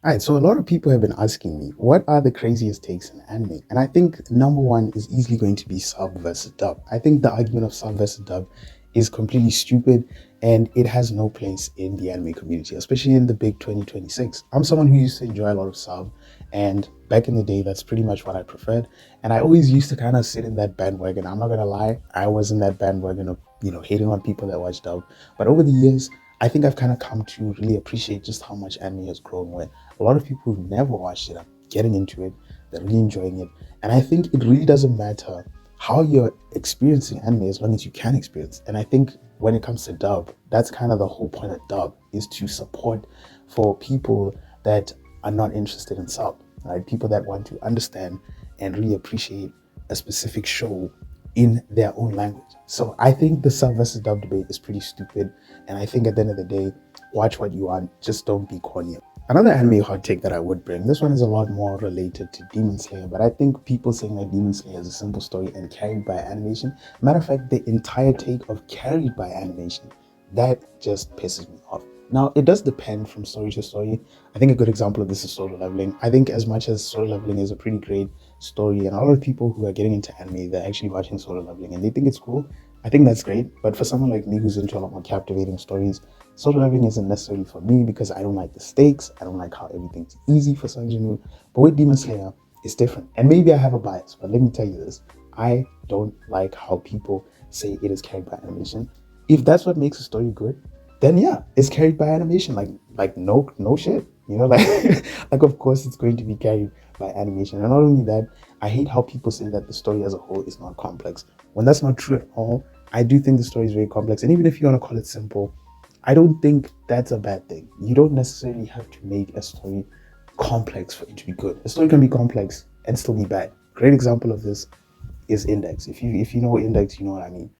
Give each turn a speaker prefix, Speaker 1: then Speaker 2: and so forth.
Speaker 1: All right, so a lot of people have been asking me, what are the craziest takes in anime? And I think number one is easily going to be sub versus dub. I think the argument of sub versus dub is completely stupid and it has no place in the anime community, especially in the big 2026. I'm someone who used to enjoy a lot of sub, and back in the day, that's pretty much what I preferred. And I always used to kind of sit in that bandwagon. I'm not gonna lie, I was in that bandwagon of hating on people that watch dub. But over the years, I think I've kind of come to really appreciate just how much anime has grown, where a lot of people who've never watched it are getting into it, they're really enjoying it. And I think it really doesn't matter how you're experiencing anime as long as you can experience. And I think when it comes to dub, that's kind of the whole point of dub, is to support for people that are not interested in sub, right? People that want to understand and really appreciate a specific show in their own language. So I think the sub versus dub debate is pretty stupid. And I think at the end of the day, watch what you want, just don't be corny. Another anime hot take that I would bring, this one is a lot more related to Demon Slayer, but I think people saying that Demon Slayer is a simple story and carried by animation, matter of fact, the entire take of carried by animation, that just pisses me off. Now, it does depend from story to story. I think a good example of this is Solo Leveling. I think as much as Solo Leveling is a pretty great story, and a lot of people who are getting into anime, they're actually watching Solo Leveling and they think it's cool. I think that's great, but for someone like me who's into a lot more captivating stories, Solo Leveling isn't necessarily for me because I don't like the stakes. I don't like how everything's easy for Sanjinu. But with Demon Slayer, it's different. And maybe I have a bias, but let me tell you this. I don't like how people say it is carried by animation. If that's what makes a story good, then yeah, it's carried by animation. Like no shit. Like like of course it's going to be carried by animation. And not only that, I hate how people say that the story as a whole is not complex. When that's not true at all, I do think the story is very complex. And even if you want to call it simple, I don't think that's a bad thing. You don't necessarily have to make a story complex for it to be good. A story can be complex and still be bad. Great example of this is Index. If you know Index, you know what I mean.